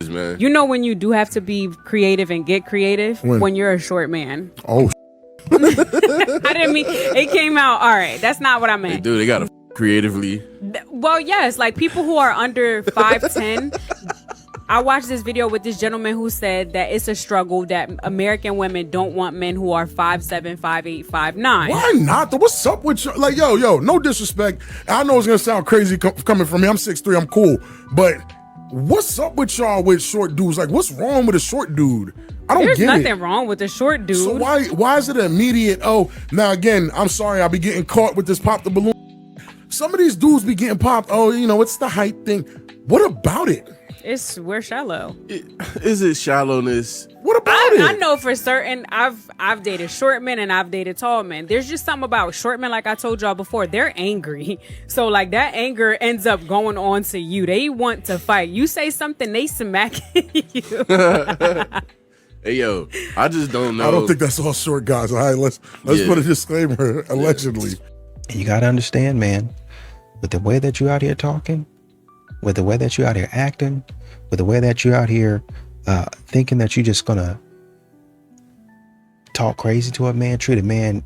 is, man. You know when you do have to be creative and get creative? When you're a short man. Oh, I didn't mean... It came out... All right, that's not what I meant. They gotta creatively. Well, yes, like people who are under 5'10". I watched this video with this gentleman who said that it's a struggle that American women don't want men who are 5'7", 5'8", 5'9". why not? What's up with you? Like, yo, no disrespect. I know it's gonna sound crazy coming from me. I'm 6'3", I'm cool. But what's up with y'all with short dudes? Like, what's wrong with a short dude? I don't get it. There's nothing wrong with a short dude. So why is it an immediate, oh, now again, I'm sorry, I'll be getting caught with this pop the balloon. Some of these dudes be getting popped, oh, it's the height thing. What about it? We're shallow. Is it shallowness? What about it? I know for certain. I've dated short men and I've dated tall men. There's just something about short men, like I told y'all before, they're angry. So like that anger ends up going on to you. They want to fight. You say something, they smack you. Hey yo, I just don't know. I don't think that's all short guys. All right, let's put a disclaimer. Allegedly. And you gotta understand, man, with the way that you out here talking, with the way that you out here acting, with the way that you out here thinking that you're just gonna talk crazy to a man, treat a man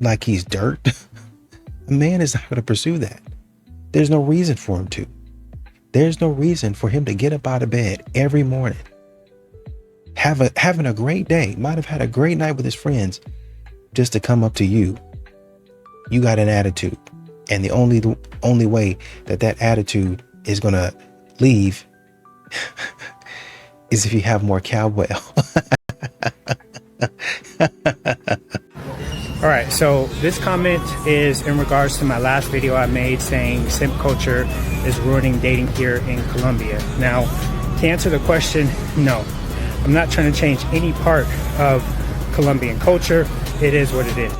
like he's dirt, a man is not gonna pursue that. There's no reason for him to. There's no reason for him to get up out of bed every morning, having a great day, might have had a great night with his friends, just to come up to you. You got an attitude, and the only way that attitude is gonna leave is if you have more cowbell. All right, so this comment is in regards to my last video I made saying simp culture is ruining dating here in Colombia. Now, to answer the question, no. I'm not trying to change any part of Colombian culture. It is what it is.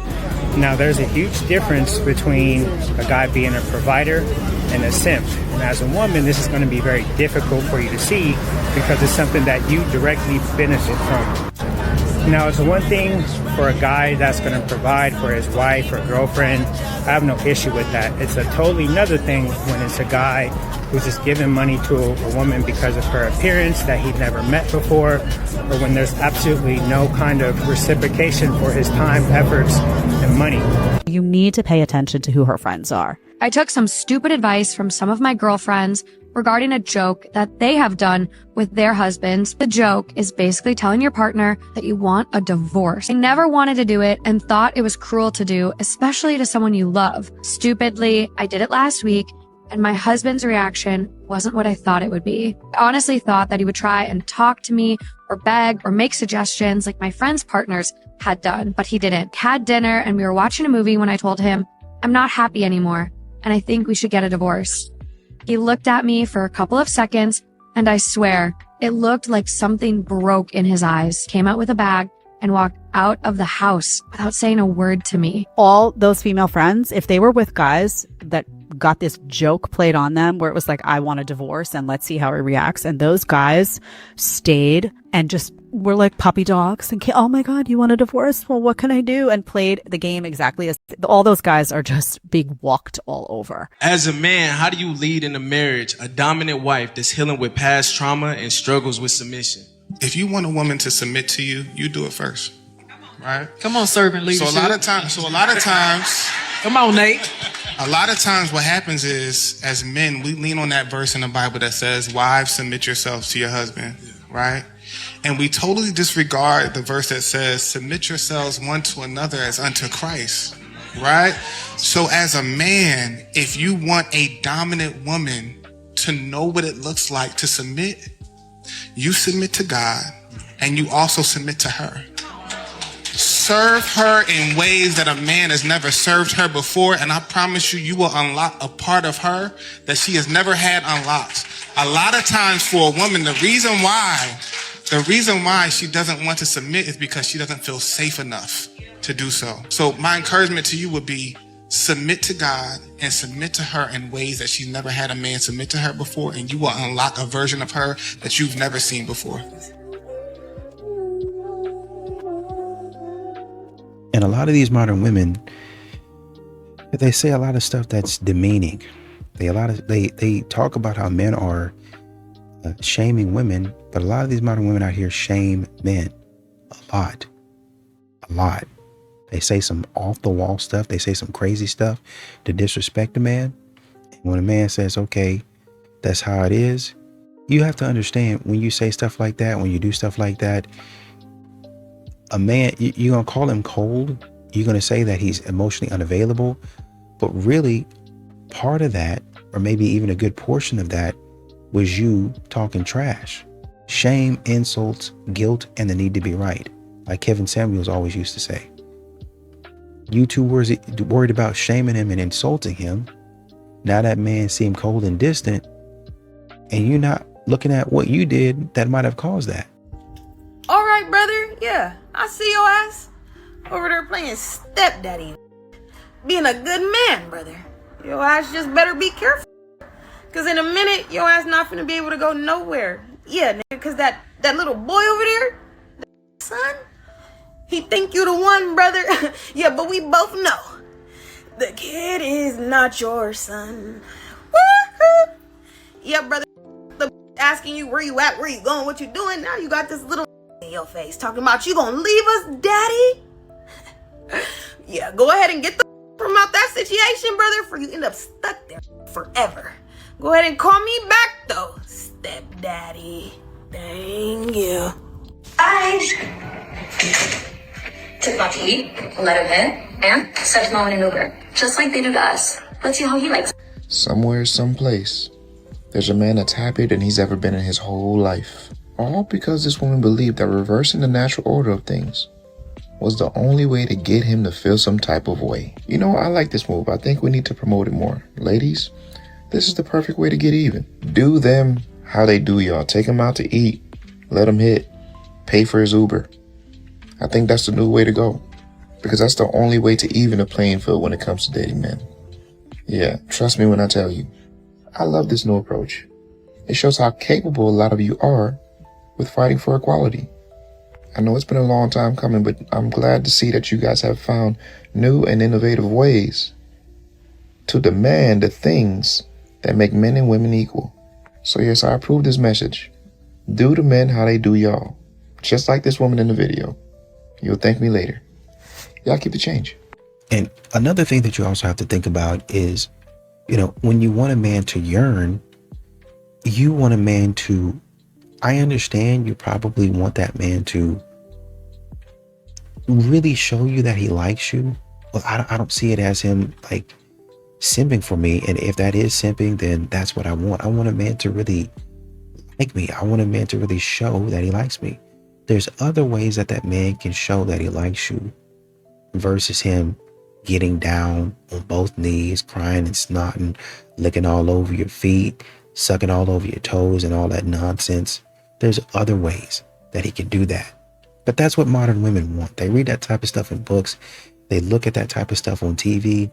Now, there's a huge difference between a guy being a provider and a simp. And as a woman, this is going to be very difficult for you to see because it's something that you directly benefit from. Now, it's one thing for a guy that's going to provide for his wife or girlfriend. I have no issue with that. It's a totally another thing when it's a guy who's just giving money to a woman because of her appearance that he'd never met before, or when there's absolutely no kind of reciprocation for his time, efforts, and money. You need to pay attention to who her friends are. I took some stupid advice from some of my girlfriends regarding a joke that they have done with their husbands. The joke is basically telling your partner that you want a divorce. I never wanted to do it and thought it was cruel to do, especially to someone you love. Stupidly, I did it last week, and my husband's reaction wasn't what I thought it would be. I honestly thought that he would try and talk to me or beg or make suggestions like my friends' partners had done, but he didn't. Had dinner and we were watching a movie when I told him, I'm not happy anymore, and I think we should get a divorce. He looked at me for a couple of seconds, and I swear, it looked like something broke in his eyes, came out with a bag, and walked out of the house without saying a word to me. All those female friends, if they were with guys that got this joke played on them where it was like, I want a divorce and let's see how he reacts, and those guys stayed and just were like puppy dogs and oh my God, you want a divorce? Well, what can I do? And played the game exactly as all those guys are just being walked all over. As a man, how do you lead in a marriage a dominant wife that's healing with past trauma and struggles with submission? If you want a woman to submit to you, you do it first, right? Come on, servant leadership. So a lot of times, come on, Nate. A lot of times what happens is, as men, we lean on that verse in the Bible that says, wives, submit yourselves to your husband, right? And we totally disregard the verse that says, submit yourselves one to another as unto Christ, right? So as a man, if you want a dominant woman to know what it looks like to submit, you submit to God and you also submit to her. Serve her in ways that a man has never served her before, and I promise you, you will unlock a part of her that she has never had unlocked. A lot of times for a woman, the reason why she doesn't want to submit is because she doesn't feel safe enough to do so. So my encouragement to you would be submit to God and submit to her in ways that she's never had a man submit to her before, and you will unlock a version of her that you've never seen before. And a lot of these modern women, they say a lot of stuff that's demeaning. They talk about how men are shaming women, but a lot of these modern women out here shame men a lot. They say some off the wall stuff. They say some crazy stuff to disrespect a man. And when a man says, okay, that's how it is, you have to understand when you say stuff like that, when you do stuff like that, a man, you're going to call him cold. You're going to say that he's emotionally unavailable. But really, part of that, or maybe even a good portion of that, was you talking trash. Shame, insults, guilt, and the need to be right. Like Kevin Samuels always used to say. You two were worried about shaming him and insulting him. Now that man seemed cold and distant, and you're not looking at what you did that might have caused that. All right, brother. Yeah, I see your ass over there playing stepdaddy. Being a good man, brother. Your ass just better be careful. Because in a minute, your ass not finna be able to go nowhere. Yeah, nigga, because that little boy over there, son, he think you the one, brother. Yeah, but we both know the kid is not your son. Woo-hoo. Yeah, brother. The asking you where you at, where you going, what you doing. Now you got this little in your face talking about you gonna leave us, daddy. Yeah, go ahead and get the from out that situation, brother, for you end up stuck there forever. Go ahead and call me back, though, stepdaddy. Dang you. I took my tea, let him in, and set him on an Uber, just like they do to us. Let's see how he likes it. Somewhere, someplace, there's a man that's happier than he's ever been in his whole life. All because this woman believed that reversing the natural order of things was the only way to get him to feel some type of way. You know, I like this move. I think we need to promote it more. Ladies, this is the perfect way to get even. Do them how they do y'all. Take them out to eat. Let him hit. Pay for his Uber. I think that's the new way to go. Because that's the only way to even the playing field when it comes to dating men. Yeah, trust me when I tell you. I love this new approach. It shows how capable a lot of you are with fighting for equality. I know it's been a long time coming, but I'm glad to see that you guys have found new and innovative ways to demand the things that make men and women equal. So yes, I approve this message. Do to men how they do y'all. Just like this woman in the video. You'll thank me later. Y'all keep the change. And another thing that you also have to think about is, you know, when you want a man to yearn, you want a man to, I understand you probably want that man to really show you that he likes you. Well, I don't see it as him like simping for me. And if that is simping, then that's what I want. I want a man to really like me. I want a man to really show that he likes me. There's other ways that man can show that he likes you versus him getting down on both knees, crying and snotting, licking all over your feet, sucking all over your toes and all that nonsense. There's other ways that he can do that. But that's what modern women want. They read that type of stuff in books. They look at that type of stuff on TV,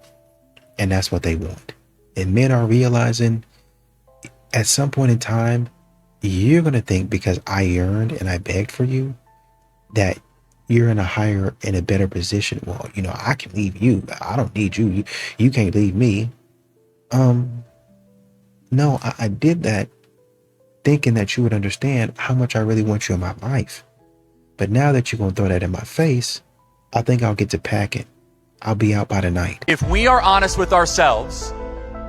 and that's what they want. And men are realizing at some point in time, you're going to think because I yearned and I begged for you that you're in a better position. Well, you know, I can leave you. I don't need you. You can't leave me. No, I did that thinking that you would understand how much I really want you in my life. But now that you're going to throw that in my face, I think I'll get to packing. I'll be out by the night. If we are honest with ourselves,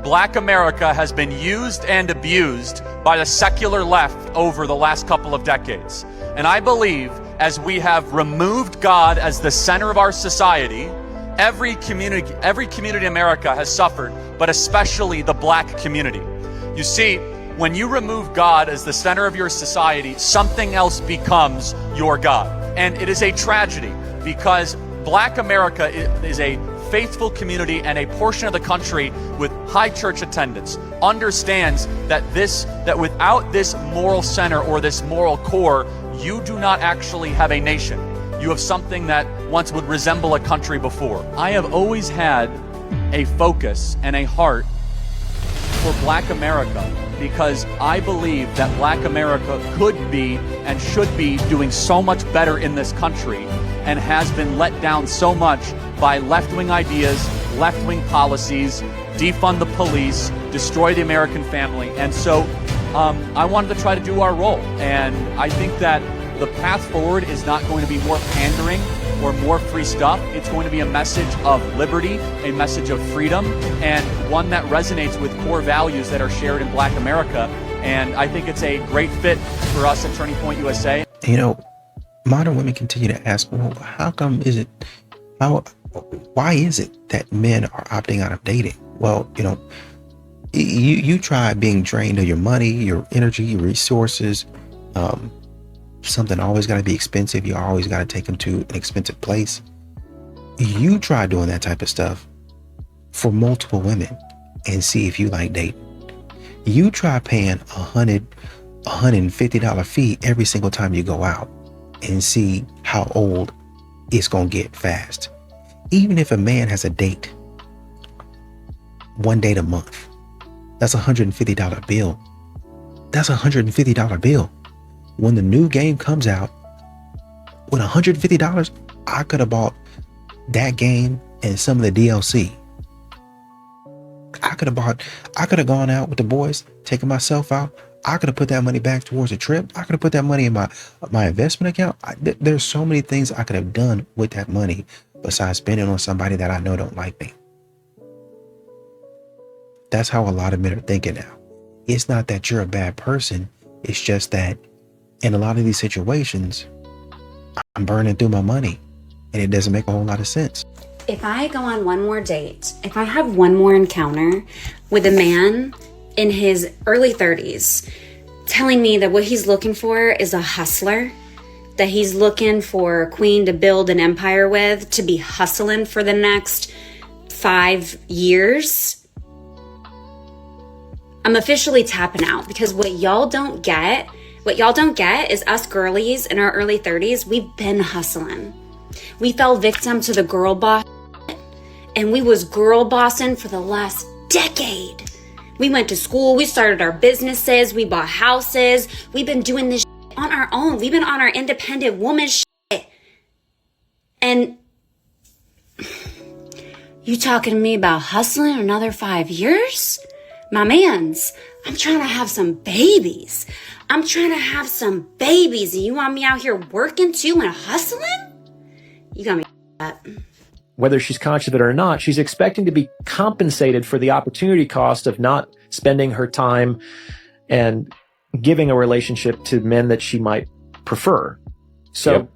Black America has been used and abused by the secular left over the last couple of decades. And I believe as we have removed God as the center of our society, every community in America has suffered, but especially the Black community. You see, when you remove God as the center of your society, something else becomes your God. And it is a tragedy because Black America is a faithful community, and a portion of the country with high church attendance understands that without this moral center or this moral core, you do not actually have a nation. You have something that once would resemble a country before. I have always had a focus and a heart for Black America because I believe that Black America could be and should be doing so much better in this country and has been let down so much by left-wing ideas, left-wing policies, defund the police, destroy the American family. And so I wanted to try to do our role. And I think that the path forward is not going to be more pandering or more free stuff. It's going to be a message of liberty, a message of freedom, and one that resonates with core values that are shared in Black America. And I think it's a great fit for us at Turning Point USA. You know, modern women continue to ask, well, why is it that men are opting out of dating? Well, you know, you try being drained of your money, your energy, your resources. Something always got to be expensive. You always got to take them to an expensive place. You try doing that type of stuff for multiple women and see if you like dating. You try paying $150 fee every single time you go out and see how old it's going to get fast. Even if a man has a date, one date a month, that's $150 bill. That's $150 bill. When the new game comes out, with $150, I could have bought that game and some of the DLC. I could have gone out with the boys, taken myself out. I could have put that money back towards a trip. I could have put that money in my investment account. There's so many things I could have done with that money besides spending on somebody that I know don't like me. That's how a lot of men are thinking now. It's not that you're a bad person. It's just that in a lot of these situations, I'm burning through my money and it doesn't make a whole lot of sense. If I go on one more date, if I have one more encounter with a man in his early 30s telling me that what he's looking for is a hustler, that he's looking for a queen to build an empire with, to be hustling for the next 5 years, I'm officially tapping out, because what y'all don't get is us girlies in our early 30s, we've been hustling. We fell victim to the girl boss, and we was girl bossing for the last decade. We went to school, we started our businesses, we bought houses, we've been doing this on our own. We've been on our independent woman shit. And you talking to me about hustling another 5 years? My mans, I'm trying to have some babies. And you want me out here working too and hustling? You got me up. Whether she's conscious of it or not, she's expecting to be compensated for the opportunity cost of not spending her time and giving a relationship to men that she might prefer. So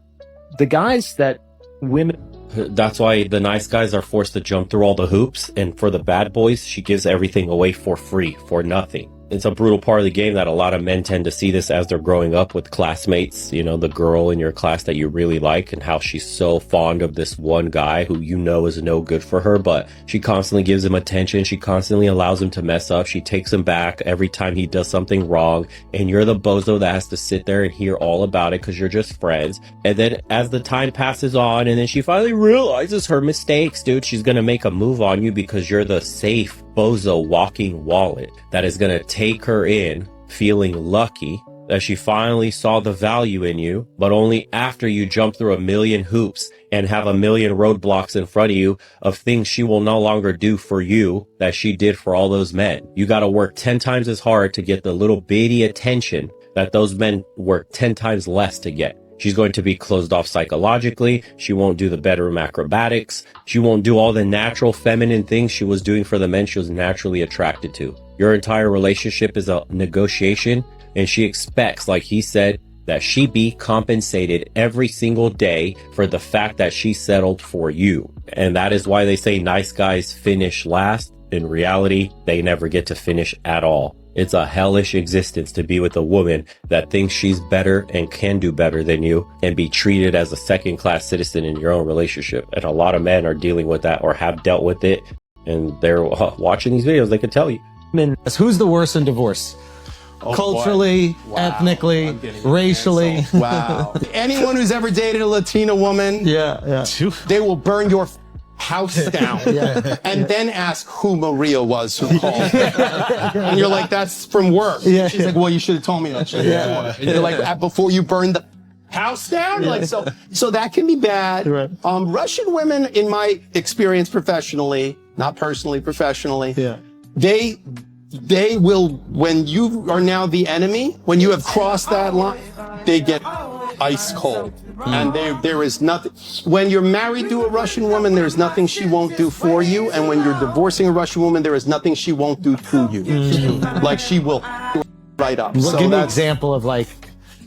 the guys that women... That's why the nice guys are forced to jump through all the hoops, and for the bad boys, she gives everything away for free, for nothing. It's a brutal part of the game that a lot of men tend to see this as they're growing up with classmates, you know, the girl in your class that you really like and how she's so fond of this one guy who you know is no good for her, but she constantly gives him attention. She constantly allows him to mess up. She takes him back every time he does something wrong, and you're the bozo that has to sit there and hear all about it because you're just friends. And then as the time passes on and then she finally realizes her mistakes, dude, she's gonna make a move on you because you're the safe bozo walking wallet that is gonna take her in feeling lucky that she finally saw the value in you, but only after you jump through a million hoops and have a million roadblocks in front of you of things she will no longer do for you that she did for all those men. You got to work 10 times as hard to get the little bitty attention that those men work 10 times less to get. She's going to be closed off psychologically. She won't do the bedroom acrobatics. She won't do all the natural feminine things she was doing for the men she was naturally attracted to. Your entire relationship is a negotiation, and she expects, like he said, that she be compensated every single day for the fact that she settled for you. And that is why they say nice guys finish last. In reality, they never get to finish at all. It's a hellish existence to be with a woman that thinks she's better and can do better than you and be treated as a second-class citizen in your own relationship. And a lot of men are dealing with that or have dealt with it, and they're watching these videos. They can tell you. Who's the worst in divorce? Culturally, ethnically, racially. Wow. Anyone who's ever dated a Latina woman, they will burn your house down and then ask who Maria was who called. And you're like, that's from work. She's like, well, you should have told me that shit before. And you're like, before you burned the house down? Like, so that can be bad. Russian women, in my experience professionally, not personally, professionally, they will, when you are now the enemy, when you have crossed that line, they get ice cold. And there is nothing, when you're married to a Russian woman, there's nothing she won't do for you. And when you're divorcing a Russian woman, there is nothing she won't do to you. Like she will right up. Well, give me an example of like,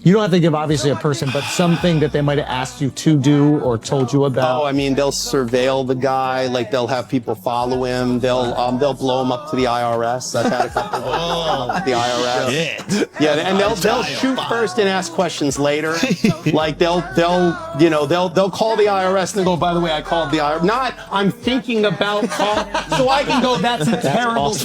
you don't have to give obviously a person, but something that they might have asked you to do or told you about. Oh, I mean, they'll surveil the guy. Like they'll have people follow him. They'll blow him up to the IRS. I've had a couple of the IRS. Yeah, and they'll shoot first and ask questions later. Like they'll call the IRS and go, by the way, I called the IRS. Not I'm thinking about so I can go. That's a terrible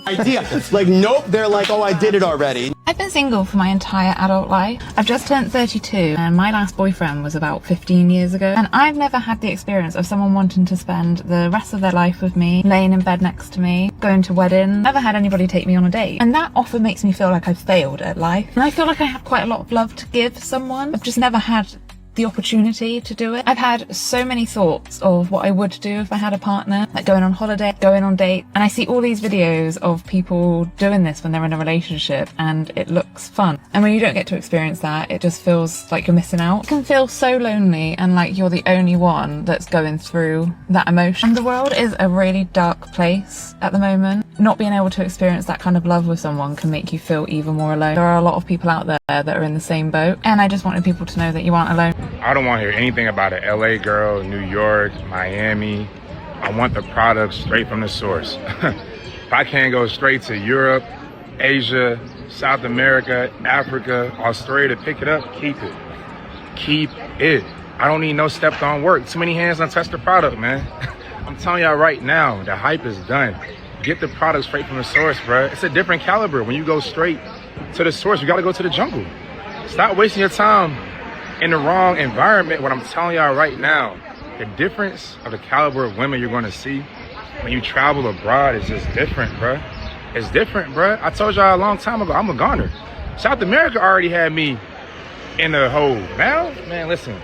idea. Like nope. They're like, oh, I did it already. I've been single for my entire adult life. I've just turned 32 and my last boyfriend was about 15 years ago. And I've never had the experience of someone wanting to spend the rest of their life with me, laying in bed next to me, going to weddings. Never had anybody take me on a date. And that often makes me feel like I've failed at life. And I feel like I have quite a lot of love to give someone. I've just never had the opportunity to do it. I've had so many thoughts of what I would do if I had a partner, like going on holiday, going on date, and I see all these videos of people doing this when they're in a relationship and it looks fun. And when you don't get to experience that, it just feels like you're missing out. It can feel so lonely and like you're the only one that's going through that emotion. And the world is a really dark place at the moment. Not being able to experience that kind of love with someone can make you feel even more alone. There are a lot of people out there that are in the same boat, and I just wanted people to know that you aren't alone. I don't want to hear anything about an LA girl, New York, Miami. I want the product straight from the source. If I can't go straight to Europe, Asia, South America, Africa, Australia to pick it up, keep it. Keep it. I don't need no stepped on work. Too many hands on touch the product, man. I'm telling y'all right now, the hype is done. Get the product straight from the source, bro. It's a different caliber. When you go straight to the source, you got to go to the jungle. Stop wasting your time in the wrong environment. What I'm telling y'all right now, the difference of the caliber of women you're going to see when you travel abroad is just different, bro. It's different, bro. I told y'all a long time ago, I'm a goner. South America already had me in the hole. Now, man, listen.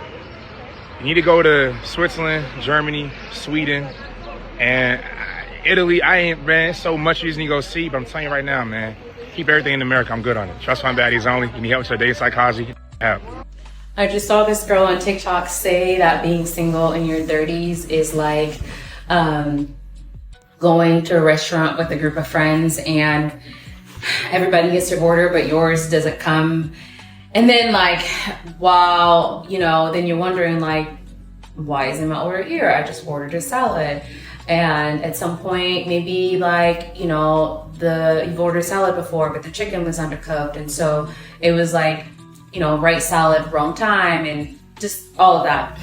You need to go to Switzerland, Germany, Sweden, and Italy. I ain't, man, so much you need to go see, but I'm telling you right now, man, keep everything in America. I'm good on it. Trust fund baddies only. You need help with your dating psychology? Help. I just saw this girl on TikTok say that being single in your 30s is like going to a restaurant with a group of friends and everybody gets their order, but yours doesn't come. And then like, while, then you're wondering like, why isn't my order here? I just ordered a salad. And at some point, maybe like, you've ordered salad before, but the chicken was undercooked. And so it was like, right salad, wrong time, and just all of that.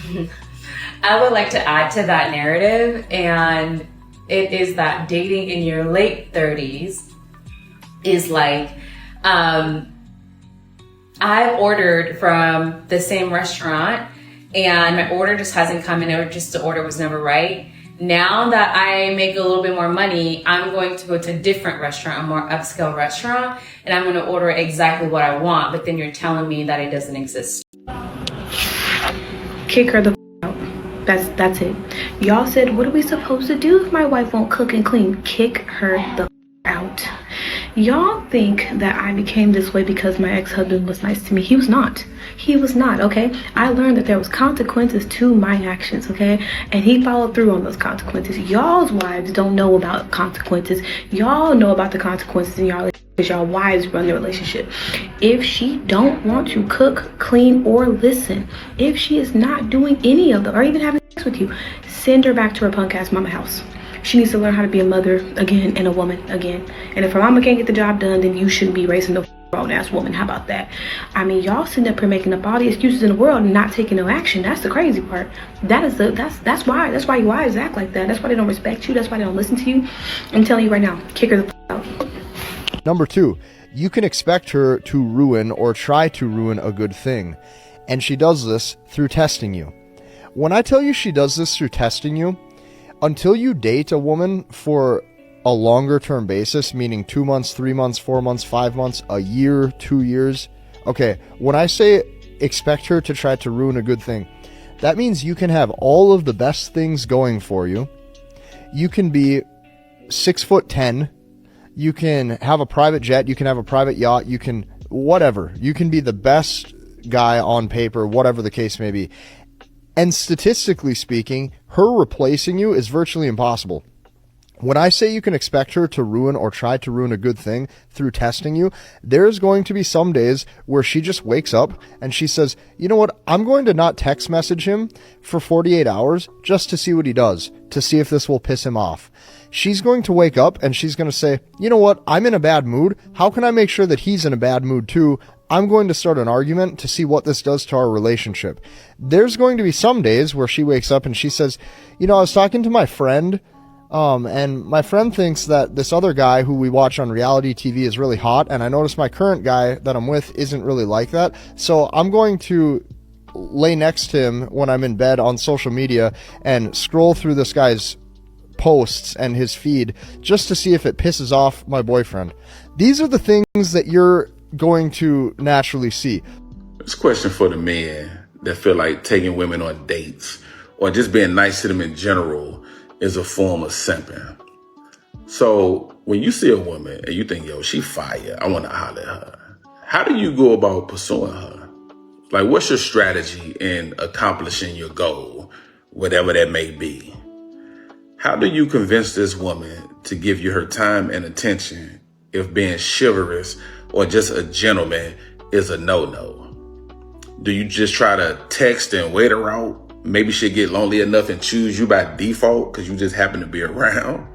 I would like to add to that narrative, and it is that dating in your late 30s is like, I've ordered from the same restaurant and my order just hasn't come in, or just the order was never right. Now that I make a little bit more money, I'm going to go to a different restaurant, a more upscale restaurant, and I'm going to order exactly what I want, but then you're telling me that it doesn't exist. Kick her the out. That's it. Y'all said, what are we supposed to do if my wife won't cook and clean? Kick her the out. Y'all think that I became this way because my ex-husband was nice to me. He was not. He was not, okay? I learned that there was consequences to my actions, okay? And he followed through on those consequences. Y'all's wives don't know about consequences. Y'all know about the consequences in y'all, because y'all wives run the relationship. If she don't want to cook, clean, or listen, if she is not doing any of them, or even having sex with you, send her back to her punk ass mama house. She needs to learn how to be a mother again and a woman again. And if her mama can't get the job done, then you shouldn't be raising no grown ass woman. How about that? I mean, y'all sitting up here making up all the excuses in the world and not taking no action. That's the crazy part. That's why your wives act like that. That's why they don't respect you. That's why they don't listen to you. I'm telling you right now, kick her the out. Number 2, you can expect her to ruin or try to ruin a good thing. And she does this through testing you. When I tell you she does this through testing you, until you date a woman for a longer term basis, meaning 2 months, 3 months, 4 months, 5 months, a year, 2 years. Okay, when I say expect her to try to ruin a good thing, that means you can have all of the best things going for you. You can be 6'10", You can have a private jet. You can have a private yacht. You can whatever. You can be the best guy on paper, whatever the case may be. And statistically speaking, her replacing you is virtually impossible. When I say you can expect her to ruin or try to ruin a good thing through testing you, there's going to be some days where she just wakes up and she says, you know what, I'm going to not text message him for 48 hours just to see what he does, to see if this will piss him off. She's going to wake up and she's going to say, you know what, I'm in a bad mood. How can I make sure that he's in a bad mood too? I'm going to start an argument to see what this does to our relationship. There's going to be some days where she wakes up and she says, you know, I was talking to my friend, and my friend thinks that this other guy who we watch on reality TV is really hot, and I noticed my current guy that I'm with isn't really like that. So I'm going to lay next to him when I'm in bed on social media and scroll through this guy's posts and his feed just to see if it pisses off my boyfriend. These are the things that you're going to naturally see. It's a question for the men that feel like taking women on dates or just being nice to them in general is a form of simping. So when you see a woman and you think, yo, she fire, I want to holler at her, how do you go about pursuing her? Like, what's your strategy in accomplishing your goal, whatever that may be? How do you convince this woman to give you her time and attention if being chivalrous or just a gentleman is a no-no? Do you just try to text and wait her out? Maybe she'll get lonely enough and choose you by default because you just happen to be around?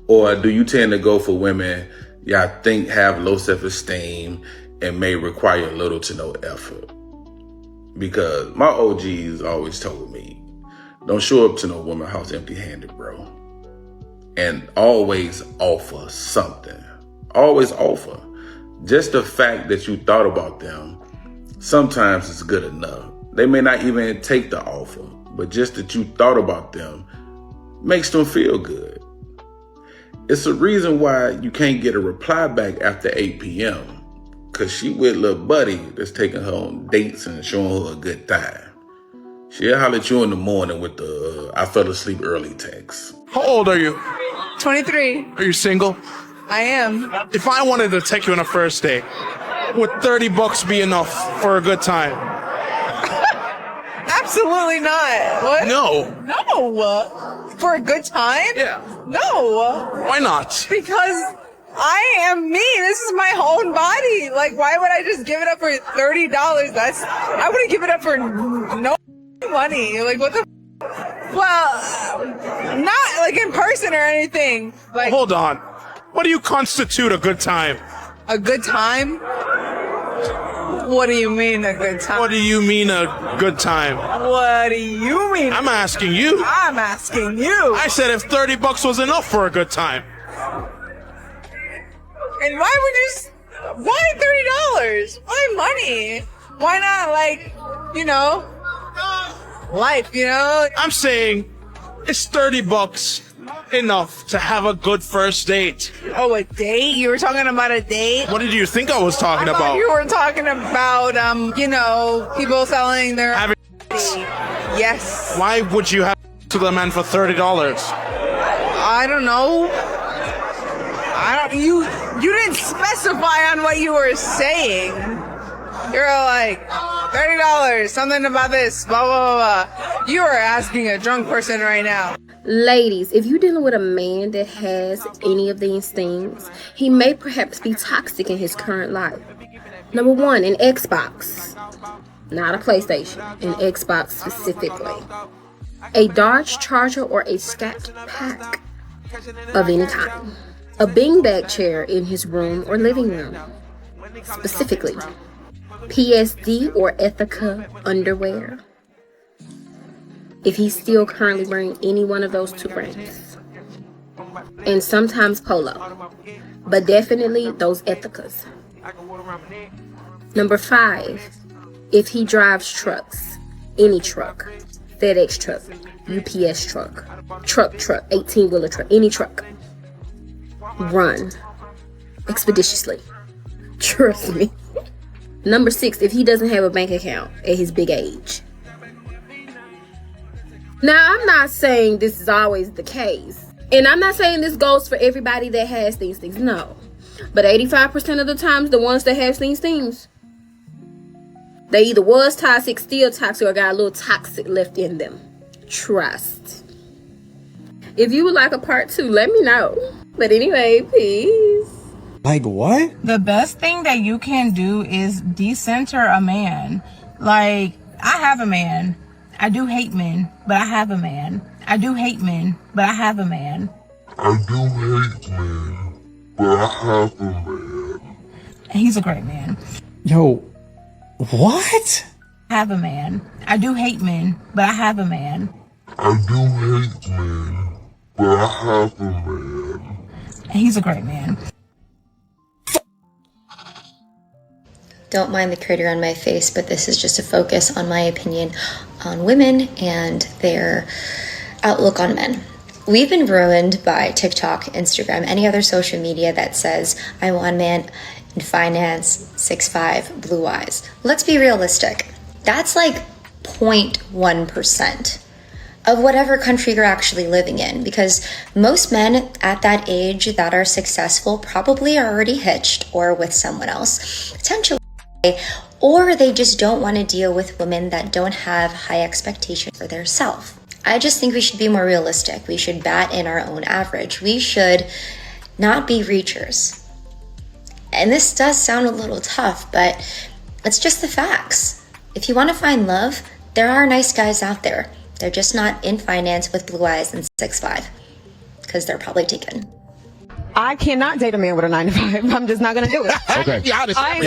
Or do you tend to go for women y'all think have low self-esteem and may require little to no effort? Because my OGs always told me, don't show up to no woman's house empty-handed, bro. And always offer something. Always offer. Just the fact that you thought about them sometimes is good enough. They may not even take the offer, but just that you thought about them makes them feel good. It's a reason why you can't get a reply back after 8 p.m. because she with little buddy that's taking her on dates and showing her a good time. She'll holler at you in the morning with the I fell asleep early text. How old are you? 23. Are you single? I am. If I wanted to take you on a first date, would $30 be enough for a good time? Absolutely not. What? No. No. For a good time? Yeah. No. Why not? Because I am me. This is my own body. Like, why would I just give it up for $30? I wouldn't give it up for no money. Like, what the? Well, not like in person or anything. Like, hold on. What do you constitute a good time? A good time? What do you mean a good time? What do you mean a good time? What do you mean? I'm asking you. I'm asking you. I said if $30 was enough for a good time. And why $30? Why money? Why not, like, you know, life, you know? I'm saying it's $30 enough to have a good first date. Oh, a date? You were talking about a date? What did you think I was talking about? You were talking about, you know, people selling their Yes. Why would you have to the man for $30? I don't know. You didn't specify on what you were saying. You're like, $30, something about this, blah, blah, blah, blah. You are asking a drunk person right now. Ladies, if you're dealing with a man that has any of these things, he may perhaps be toxic in his current life. Number one, an Xbox. Not a PlayStation, an Xbox specifically. A Dodge Charger or a Scat Pack of any kind. A beanbag chair in his room or living room. Specifically, PSD or Ethica underwear. If he's still currently wearing any one of those two brands. And sometimes Polo. But definitely those Ethicas. Number 5, if he drives trucks. Any truck. FedEx truck. UPS truck. Truck, 18-wheeler truck. Any truck. Run. Expeditiously. Trust me. Number 6, if he doesn't have a bank account at his big age. Now, I'm not saying this is always the case, And I'm not saying this goes for everybody that has these things. No. But 85% of the times, the ones that have these things, they either was toxic, still toxic, or got a little toxic left in them. Trust. If you would like a part 2, let me know. But anyway, peace. Like what? The best thing that you can do is decenter a man. Like, I have a man. I do hate men, but I have a man. I do hate men, but I have a man. I do hate men, but I have a man. And he's a great man. Yo, what? I have a man. I do hate men, but I have a man. I do hate men, but I have a man. And he's a great man. Don't mind the critter on my face, but this is just a focus on my opinion on women and their outlook on men. We've been ruined by TikTok, Instagram, any other social media that says, I want a man in finance, 6'5", blue eyes. Let's be realistic. That's like 0.1% of whatever country you're actually living in, because most men at that age that are successful probably are already hitched or with someone else, potentially, or they just don't want to deal with women that don't have high expectations for their self. I just think we should be more realistic. We should bat in our own average. We should not be reachers. And this does sound a little tough, but it's just the facts. If you want to find love, there are nice guys out there. They're just not in finance with blue eyes and 6'5", because they're probably taken. I cannot date a man with a 9 to 5. I'm just not going to do it. Okay. Be honest. Say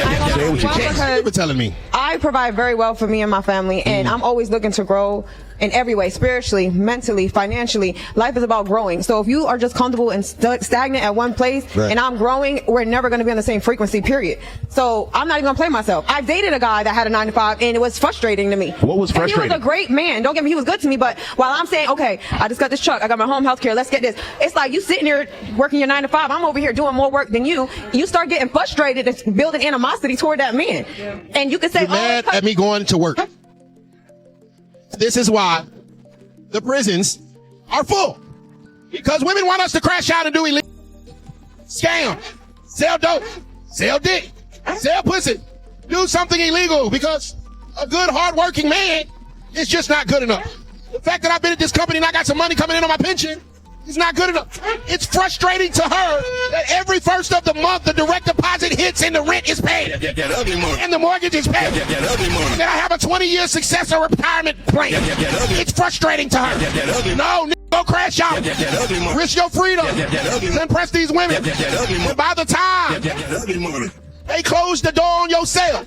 what you can. You were telling me. I provide very well for me and my family, and I'm always looking to grow in every way, spiritually, mentally, financially. Life is about growing. So if you are just comfortable and stagnant at one place, and I'm growing, we're never going to be on the same frequency, period. So I'm not even going to play myself. I've dated a guy that had a 9 to 5, and it was frustrating to me. What was frustrating? And he was a great man. Don't get me, he was good to me, but while I'm saying, okay, I just got this truck, I got my home health care, let's get this. It's like you sitting here working your 9 to 5. I'm over here doing more work than you. You start getting frustrated and building animosity toward that man. And you can say, you're mad at me going to work. This is why the prisons are full. Because women want us to crash out and do illegal scam, sell dope, sell dick, sell pussy, do something illegal, because a good, hard-working man is just not good enough. The fact that I've been at this company and I got some money coming in on my pension is not good enough. It's frustrating to her that every first of the month the direct deposit hits and the rent is paid. And the mortgage is paid. And then I have a 20-year successor retirement plan. It's frustrating to her. No, go crash out. Risk your freedom. Impress these women. And by the time they close the door on your sale,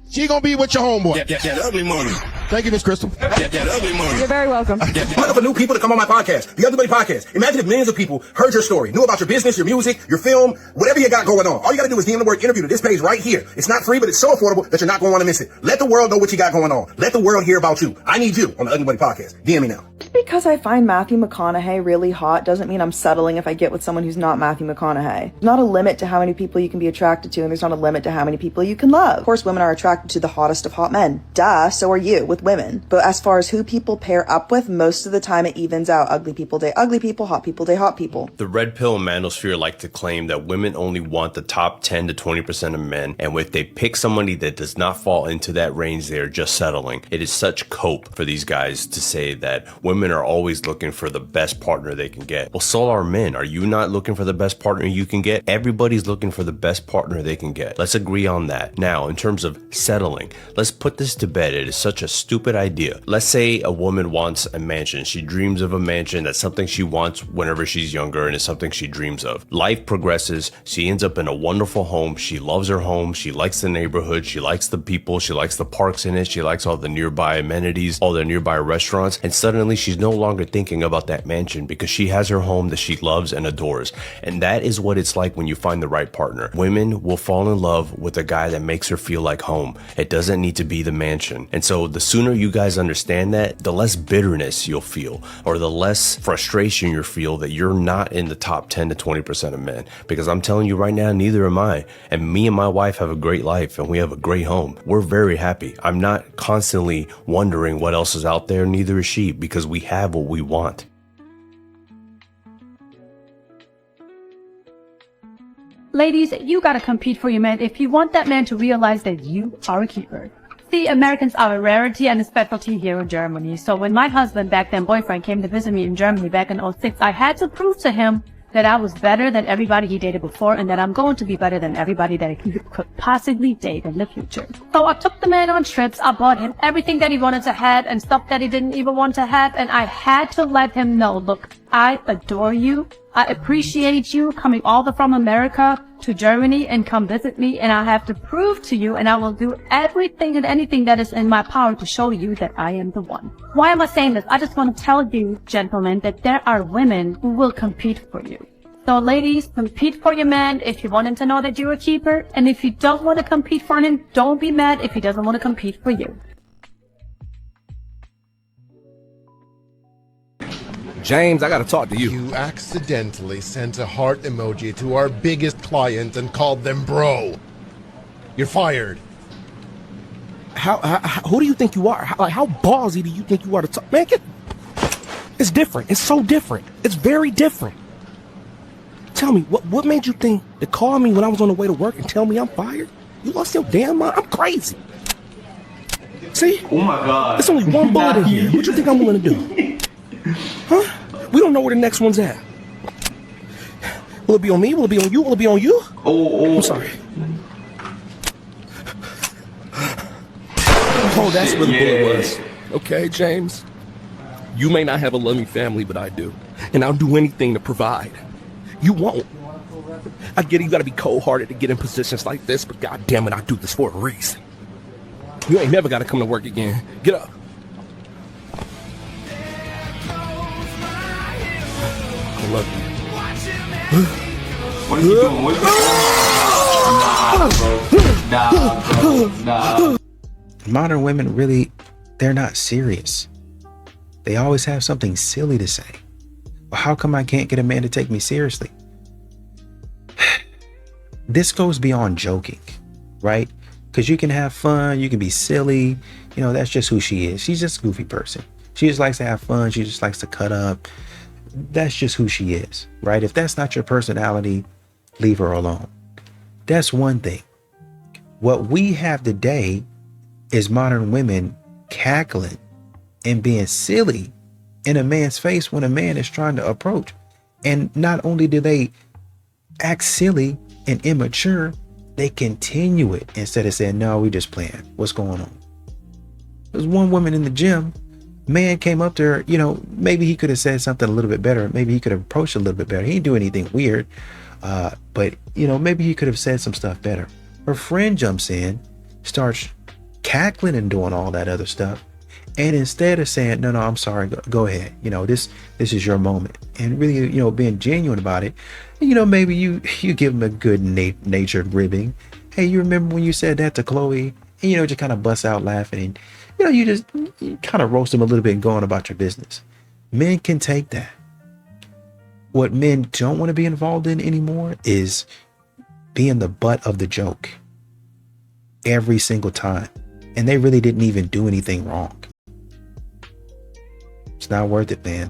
she gonna be with your homeboy. Ugly money. Thank you, Miss Crystal. Ugly money. You're very welcome. I'm looking for new people to come on my podcast, the Ugly Money Podcast. Imagine if millions of people heard your story, knew about your business, your music, your film, whatever you got going on. All you got to do is DM the word interview to this page right here. It's not free, but it's so affordable that you're not going to want to miss it. Let the world know what you got going on. Let the world hear about you. I need you on the Ugly Money Podcast. DM me now. Just because I find Matthew McConaughey really hot doesn't mean I'm settling if I get with someone who's not Matthew McConaughey. There's not a limit to how many people you can be attracted to, and there's not a limit to how many people you can love. Of course, women are attracted to the hottest of hot men. Duh, so are you with women. But as far as who people pair up with, most of the time it evens out. Ugly people date ugly people, hot people date hot people. The red pill manosphere like to claim that women only want the top 10 to 20% of men, and if they pick somebody that does not fall into that range, they are just settling. It is such cope for these guys to say that women are always looking for the best partner they can get. Well, so are men. Are you not looking for the best partner you can get? Everybody's looking for the best partner they can get. Let's agree on that. Now, in terms of settling, let's put this to bed. It is such a stupid idea. Let's say a woman wants a mansion. She dreams of a mansion. That's something she wants whenever she's younger, and it's something she dreams of. Life progresses. She ends up in a wonderful home. She loves her home. She likes the neighborhood. She likes the people. She likes the parks in it. She likes all the nearby amenities, all the nearby restaurants. And suddenly she's no longer thinking about that mansion because she has her home that she loves and adores. And that is what it's like when you find the right partner. Women will fall in love with a guy that makes her feel like home. It doesn't need to be the mansion. And so the sooner you guys understand that, the less bitterness you'll feel, or the less frustration you'll feel that you're not in the top 10 to 20% of men. Because I'm telling you right now, neither am I. And me and my wife have a great life and we have a great home. We're very happy. I'm not constantly wondering what else is out there, neither is she, because we have what we want. Ladies, you gotta compete for your man if you want that man to realize that you are a keeper. See, Americans are a rarity and a specialty here in Germany. So when my husband, back then boyfriend, came to visit me in Germany back in 2006, I had to prove to him that I was better than everybody he dated before and that I'm going to be better than everybody that he could possibly date in the future. So I took the man on trips, I bought him everything that he wanted to have and stuff that he didn't even want to have, and I had to let him know, look, I adore you, I appreciate you coming all the way from America to Germany and come visit me, and I have to prove to you, and I will do everything and anything that is in my power to show you that I am the one. Why am I saying this? I just want to tell you, gentlemen, that there are women who will compete for you. So ladies, compete for your man if you want him to know that you're a keeper, and if you don't want to compete for him, don't be mad if he doesn't want to compete for you. James, I gotta talk to you. You accidentally sent a heart emoji to our biggest client and called them bro. You're fired. Who do you think you are? How ballsy do you think you are to talk? Man, it's different. It's so different. It's very different. Tell me, what made you think to call me when I was on the way to work and tell me I'm fired? You lost your damn mind? I'm crazy. See? Oh my God. There's only one bullet in here. What you think I'm willing to do? Huh? We don't know where the next one's at. Will it be on me? Will it be on you? Will it be on you? Oh. I'm sorry. Oh, that's where the bullet was. Okay, James? You may not have a loving family, but I do. And I'll do anything to provide. You won't. I get it, you gotta be cold-hearted to get in positions like this, but God damn it, I do this for a reason. You ain't never gotta come to work again. Get up. I love you. What are you doing? What are you doing? Nah, bro. Modern women really, they're not serious. They always have something silly to say. Well, how come I can't get a man to take me seriously? This goes beyond joking, right? Because you can have fun, you can be silly. You know, that's just who she is. She's just a goofy person. She just likes to have fun. She just likes to cut up. That's just who she is, right? If that's not your personality, leave her alone. That's one thing. What we have today is modern women cackling and being silly in a man's face when a man is trying to approach. And not only do they act silly and immature, they continue it instead of saying, no, we just playing. What's going on? There's one woman in the gym, man came up to her, you know, maybe he could have said something a little bit better. Maybe he could have approached a little bit better. He didn't do anything weird, but, you know, maybe he could have said some stuff better. Her friend jumps in, starts cackling and doing all that other stuff. And instead of saying, no, I'm sorry, go ahead. You know, this is your moment. And really, you know, being genuine about it, you know, maybe you give him a good natured ribbing. Hey, you remember when you said that to Chloe? And, you know, just kind of bust out laughing. And, you know, you kind of roast him a little bit and go on about your business. Men can take that. What men don't want to be involved in anymore is being the butt of the joke every single time. And they really didn't even do anything wrong. It's not worth it, man.